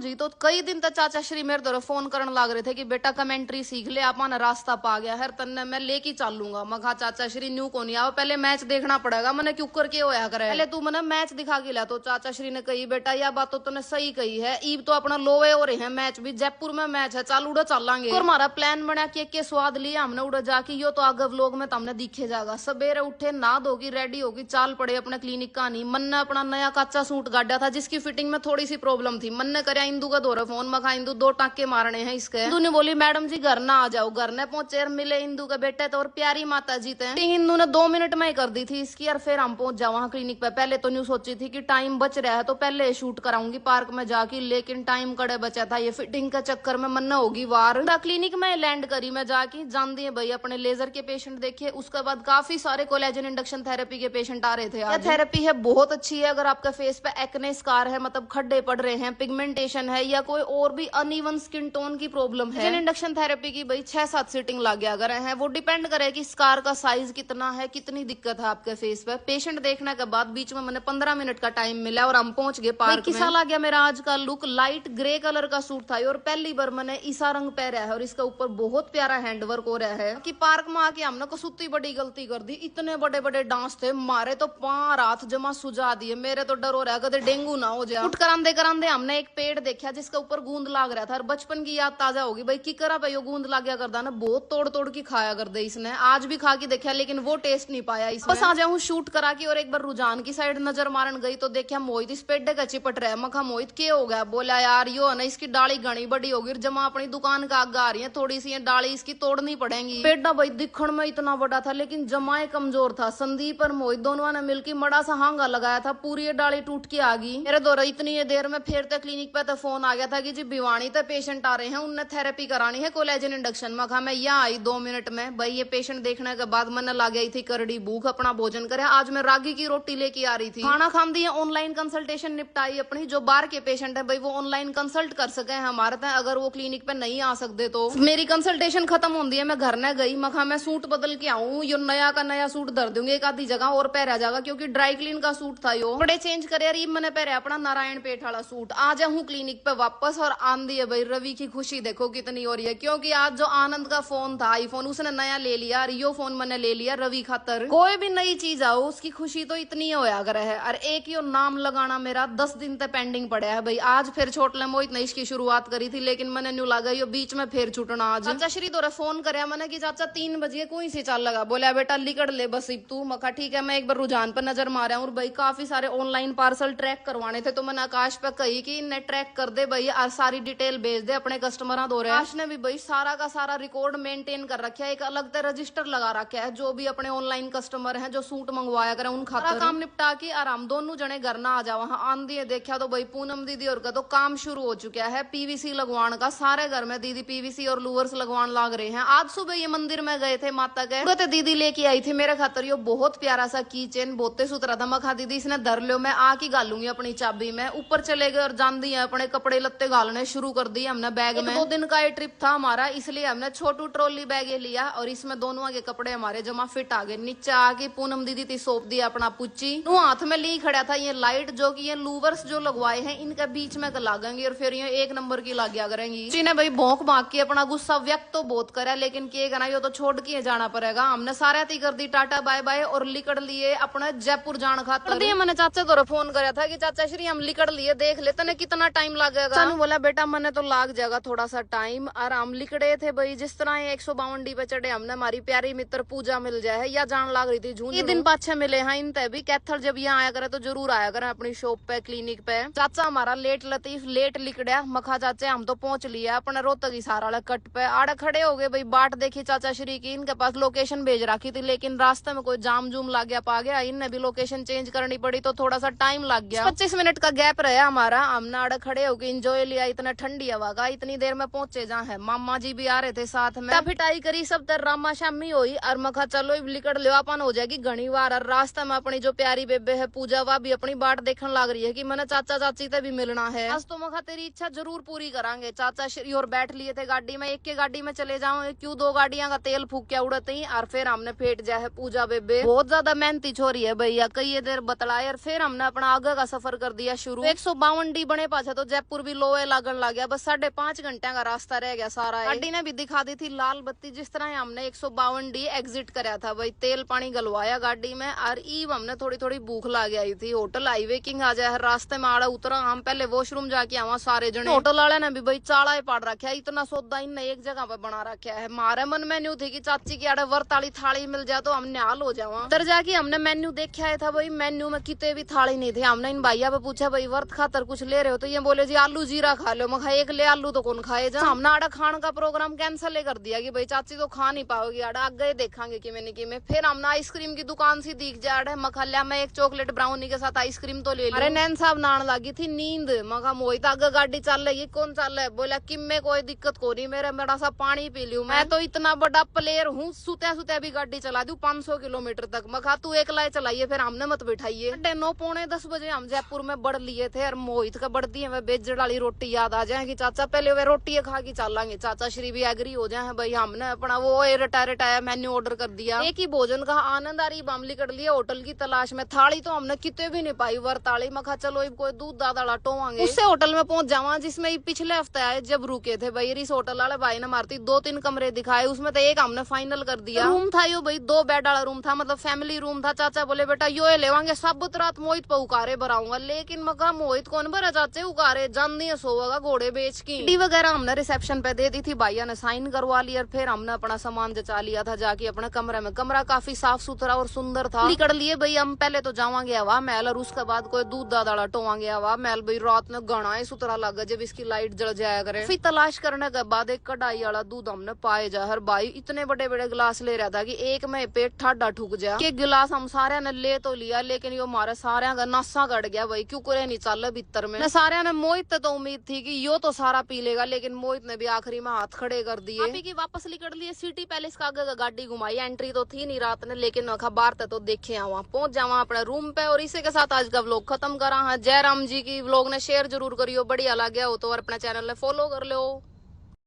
जी तो कई दिन तक चाचा श्री मेरे द्वारा फोन करने लग रहे थे कि बेटा कमेंट्री सीख ले, आप ना रास्ता पा गया है तन्ने मैं लेके चलूंगा। मैं कहा चाचा श्री न्यू को नहीं आओ, पहले मैच देखना पड़ेगा। मैंने क्यों करके होया करे, पहले तू मैंने मैच दिखा के ला। तो चाचा श्री ने कही बेटा यह बात तो तूने सही कही है, ईब तो अपना लोवे हो रहे हैं, मैच भी जयपुर में मैच है, चाल उड़ा चलेंगे। और हमारा प्लान बना के स्वाद लिया हमने उड़ा जाके, यो तो आगे व्लॉग में हमने दिखे जाएगा। सवेरे उठे नहा धोगी रेडी होगी चाल पड़े अपने क्लिनिक का। नहीं मन ने अपना नया कच्चा सूट गाड़ा था जिसकी फिटिंग में थोड़ी सी प्रॉब्लम थी। मन ने करे इंदू का दौरा फोन मखा इंदू 2 टाके मारने हैं इसके। इंदू ने बोली मैडम जी घर ना आ जाओ। घर ने पहुंचे मिले इंदू के बेटे तो और प्यारी माता जी थे। इंदू ने 2 मिनट में ही कर दी थी इसकी। और फिर हम पहुंच जाओ वहां क्लिनिक पे। पहले तो न्यू सोची थी कि टाइम बच रहा है तो पहले शूट कराऊंगी पार्क में जाके, लेकिन टाइम कड़े बचा था। ये फिटिंग के चक्कर में मन होगी वार। क्लिनिक में लैंड करी मैं जाके, जान दिए भाई अपने लेजर के पेशेंट देखे। उसके बाद काफी सारे कोलेजन इंडक्शन थेरेपी के पेशेंट आ रहे थे। यह थेरेपी है बहुत अच्छी है अगर आपका फेस पे एक्ने स्कार है, मतलब खड्डे पड़ रहे हैं, पिगमेंटेशन है या कोई और भी अनइवन स्किन टोन की प्रॉब्लम है। इंडक्शन थेरेपी की भाई 6-7 सीटिंग लग गया अगर है। वो डिपेंड करे कि स्कार का साइज कितना है, कितनी दिक्कत है आपके फेस पे। पेशेंट देखने के बाद बीच में मैंने 15 मिनट का टाइम मिला और हम पहुंच गए पार्क में। किसा लग गया मेरा आज का लुक, लाइट ग्रे कलर का सूट था और पहली बार मैंने ईसा रंग पहना है और इसके ऊपर बहुत प्यारा हैंडवर्क हो रहा है। कि पार्क में आके हमने कसूती बड़ी गलती कर दी। इतने बड़े बड़े डांस थे मारे तो 5 रात जमा सुझा दिए। मेरे तो डर हो रहा है कदे डेंगू ना हो जाए। उठ करांदे करांदे हमने एक पेड़ देखा जिसके ऊपर गूंद लाग रहा था और बचपन की याद ताजा होगी भाई। की करा भाई गूंद लाग गया करता ना, बहुत तोड़ तोड़ की खाया कर दे इसने। आज भी खा के देखा लेकिन वो टेस्ट नहीं पाया इसमें। बस आ जाऊं शूट करा के और एक बार रुझान की साइड नजर मारन गई तो देखा मोहित इस पेड़ का चिपट रहा है। मखा मोहित क्या हो गया? बोला यार यो है ना इसकी डाली घनी बड़ी होगी, जमा अपनी दुकान का आगे आ रही है, थोड़ी सी डाली इसकी तोड़नी पड़ेगी। पेड़ा भाई दिखण में इतना बड़ा था लेकिन जमाए कमजोर था। संदीप और मोहित दोनों ने मिलकर बड़ा सा हांगा लगाया था, पूरी डाली टूट के आ गई। मेरे दौरा इतनी देर में फिर तक क्लिनिक पे तो फोन आ गया था कि जी भिवानी तक पेशेंट आ रहे हैं, उन्हें थेरेपी करानी है कोलेजन इंडक्शन। मैं कहा मैं यहाँ आई 2 मिनट में। भाई ये पेशेंट देखने के बाद मन लग गई थी करड़ी भूख, अपना भोजन करे। आज मैं रागी की रोटी लेके आ रही थी, खाना खाम दी, ऑनलाइन कंसल्टेशन निपटाई अपनी। जो बाहर के पेशेंट है भाई वो ऑनलाइन कंसल्ट कर सके हमारे तक, अगर वो क्लिनिक पे नहीं आ सकते तो। मेरी कंसल्टेशन खत्म होती है, मैं घर न गई। मैं कहा मैं सूट बदल के आऊं, यो नया का नया सूट धर दूंगी, एक आधी जगह और पहरा जाएगा क्योंकि ड्राई क्लीन का सूट था यो। कपड़े चेंज करे यार, मैंने पहरा अपना नारायण पेट वाला सूट। आ जाऊं क्लिनिक पे वापस और आंधी है भाई। रवि की खुशी देखो कितनी हो रही है क्योंकि आज जो आनंद का फोन था आईफोन उसने नया ले लिया, रियो फोन मैंने ले लिया रवि खातर। कोई भी नई चीज आओ उसकी खुशी तो इतनी होया करे है। और एक यो नाम लगाना मेरा 10 दिन तक पेंडिंग पड़ा है भाई। आज फिर छोटले मोहित ने इसकी शुरुआत करी थी लेकिन मैंने न्यू लगा यो बीच में फिर छूटना। आज चाचा श्री दौरा फोन करे मैंने कि चाचा 3 बजे कोई से चल लगा। बोला बेटा लिकड़ ले बस इब तू। मखा ठीक है। मैं एक बार रुझान पर नजर मारा और भाई काफी सारे ऑनलाइन पार्सल ट्रैक करवाने थे तो मैंने आकाश पे कही कि इन्हें ट्रैक कर दे भाई और सारी डिटेल भेज दे अपने कस्टमर दौरे। आकाश ने भी भाई सारा का सारा रिकॉर्ड मेंटेन कर रखा है, एक अलग तरह रजिस्टर लगा रखा है जो भी अपने ऑनलाइन कस्टमर हैं जो सूट मंगवाया करें उन खातर काम निपटा के आराम दोनों जने घर ना आ जाओ। वहां आंधी है देखा तो भाई पूनम दीदी और का तो काम शुरू हो चुका है पीवीसी लगवाने का। सारे घर में दीदी पीवीसी और लूवर्स लगवान लाग रहे हैं। आज सुबह ये मंदिर में गए थे माता के, तो दीदी लेके आई थी मेरे खातर यो बहुत प्यारा सा की चेन, बहुते सुथरा था। मखा दीदी इसने धर लो, मैं आके गालूंगी अपनी चाबी में। ऊपर चले गए और जान दी अपने कपड़े लत्ते गालने शुरू कर दिए हमने बैग में। 2 दिन का ये ट्रिप था हमारा इसलिए हमने छोटू ट्रॉली बैग लिया और इसमें दोनों के कपड़े हमारे जमा फिट आ गए। नीचे आके पूनम दीदी थी सौंप दिया अपना पुच्ची। हाथ में ली खड़ा था ये लाइट जो कि ये लूवर्स जो लगवाए हैं इनके बीच में लागेंगी और फिर ये 1 नंबर की लाग गया करेंगी। चीने भाई भौंक भाग के अपना गुस्सा व्यक्त तो बहुत करा लेकिन के करना यो तो छोड़ के जाना पड़ेगा। हमने सारे ती कर दी टाटा बाय बाय और लिकड़ लिए अपने जयपुर जान खातर। मैंने चाचा को फोन कराया था कि चाचा श्री हम लिकड़ लिए, देख लेते ना कितना टाइम लगेगा। चानू बोला बेटा मैंने तो लाग जाएगा थोड़ा सा टाइम। और हम लिकड़े थे भाई जिस तरह 152 डी पे चढ़े हमने हमारी प्यारी मित्र पूजा मिल जाए या जान लाग रही थी झूठ। ये दिन पाछे मिले हैं इन तभी कैथल जब यहाँ आया करे तो जरूर आया करे अपनी शॉप पे क्लिनिक पे। चाचा हमारा लेट लतीफ लेट लिकड़ा। मखा चाचा हम तो पहुंच लिया अपने रोहतक हिसार वाले कट पे। आड़े खड़े हो गए भाई, बाट देखी चाचा श्री की। इनके पास लोकेशन भेज रखी थी लेकिन रास्ते में कोई जाम जूम लग गया पा गया, इनने भी लोकेशन चेंज करनी पड़ी तो थोड़ा सा टाइम लग गया। 25 मिनट का गैप रहा हमारा। हमने आड़े खड़े होकर इंजॉय लिया इतना ठंडी हवा का। इतनी देर में पहुंचे जहाँ है मामा जी भी आ रहे थे साथ में। पिटाई करी सब तर रामा शामी हुई और मखा चलो लिकड़ लेवापन हो जाएगी घनी बार। और रास्ते में अपनी जो प्यारी बेबे है पूजा वह भी अपनी बाट देखने लग रही है कि मैंने चाचा चाची से भी मिलना है। आज तो मखा तेरी इच्छा जरूर पूरी करांगे। चाचा श्री और बैठ लिए थे गाड़ी में, एक के गाड़ी में चले जाओ क्यों 2 गाड़ियां का तेल फूक के उड़ते ही। और फिर हमने फेट जाए है पूजा बेबे, बहुत ज्यादा मेहनती छोरी है भैया, कई देर बतलाए और फिर हमने अपना आगे का सफर कर दिया शुरू। 152 डी बने पाछे तो जयपुर भी लोए लागन लग गया। बस 5.5 घंटे का रास्ता रह गया सारा। गाड़ी ने भी दिखा दी थी लाल बत्ती। जिस तरह हमने 152D एग्जिट कराया था भाई, तेल पानी गलवाया गाड़ी में और ईव हमने थोड़ी थोड़ी भूख लग आई थी। होटल हाईवे किंग आ जाए, रास्ते में आड़ा उतरा, हम पहले वॉशरूम जाके आवा सारे जने। होटल वाले ने भी भाई चाड़ा पाड़ रखा है, इतना सौदा इन एक जगह पे बना रखा है। हमारे मन मेन्यू थी कि चाची की आड़े वर्त वाली थाली मिल जाए तो हम निहाल हो जावा। उधर जाके हमने मेन्यू देखा था भाई, मेन्यू में कितने भी थाली नहीं थे। हमने इन भैया पे पूछा भाई वर्त खातर कुछ ले रहे हो, तो ये बोले जी आलू जीरा खा लो। मैं एक ले आलू तो कौन खाए जा। हमने आड़ा खाने का प्रोग्राम कैंसिल कर दिया कि भाई चाची तो खा नहीं पाओगी, आड़ा आगे देखेंगे कि मैंने कि में। फिर हमने आइसक्रीम की दुकान सी दिख जाए, मखल्या में एक चॉकलेट ब्राउनी के साथ आइसक्रीम तो ले ली। अरे नैन साहब नान लगी थी नींद। मगा मोहित आगे गाड़ी चल रही, कौन चल रहा है? बोला कि में कोई दिक्कत को नहीं, मेरा बड़ा सा पानी पी लियो। मैं तो इतना बड़ा प्लेयर हूँ, सुत्या सुत्या भी गाड़ी चला दू 500 किलोमीटर तक। मगा तू एक लाए चलाइए, फिर हमने मत बिठाइए। 9 पौने 10 बजे हम जयपुर में बढ़ लिए थे और मोहित का बढ़ती है बेजड़ वाली रोटी याद आ जाएगी। चाचा पहले वे रोटी खा के चलेंगे, चाचा श्री भी एग्री हो जाए भाई। हमने अपना वो रटाया मेन्यू ऑर्डर कर दिया। एक ही भोजन का आनंद आ रही मामली कर लिया होटल की तलाश में। थाली तो हमने कितने भी नहीं पाई वर्ताली। मखा चलो कोई दूध दादा लाटोवांगे। उससे होटल में पहुंच जावा जिसमें पिछले हफ्ते आए जब रुके थे भाई। इस होटल वाले भाई ने मारती 2-3 कमरे दिखाए, उसमें तो एक हमने फाइनल कर दिया। रूम था यो भाई 2 बेड वाला रूम था, मतलब फैमिली रूम था। चाचा बोले बेटा यो लेवांगे, सब रात मोहित पे उकारे भराऊंगा। लेकिन मगा मोहित कौन भरा चाचे उकारे, जान नहीं सोएगा घोड़े बेच की। डी वगैरह हमने रिसेप्शन पे दे दी थी, भैया ने साइन करवा लिया। फिर हमने अपना सामान जचा लिया था जाके अपने कमरे में। कमरा काफी साफ सुथरा और सुंदर था। निकल लिए भाई हम। पहले तो जावांगे हवा महल और उसके बाद कोई दूध दादा टोवांगे हवा महल। भाई रात में घना ही सुथरा लगा जब इसकी लाइट जल जाया करे। फिर तलाश करने के बाद एक कढ़ाई वाला दूध हमने पाए जा। हर भाई इतने बड़े बड़े गिलास ले रहा था कि एक में पेट ठाडा ठुक जा। के गिलास हम सारे ने ले तो लिया, लेकिन यो हमारे सारे का नासा कट गया भाई, क्यों करे नहीं चल भीतर में। सारे ने मोहित तो उम्मीद थी कि यो तो सारा पी लेगा, लेकिन मोहित ने भी आखिरी में हाथ खड़े कर दिए। आप की वापस निकल लिए सिटी पैलेस का आगे गाड़ी घुमाई। एंट्री तो थी नहीं रात ने, लेकिन अखबार तो देखे वहां पहुंच जावा अपने रूम पे। और इसी के साथ आज का व्लॉग खत्म करा है। जय राम जी की व्लॉग ने शेयर जरूर करियो, बढ़िया लगे हो तो और अपने चैनल ने फॉलो कर लो।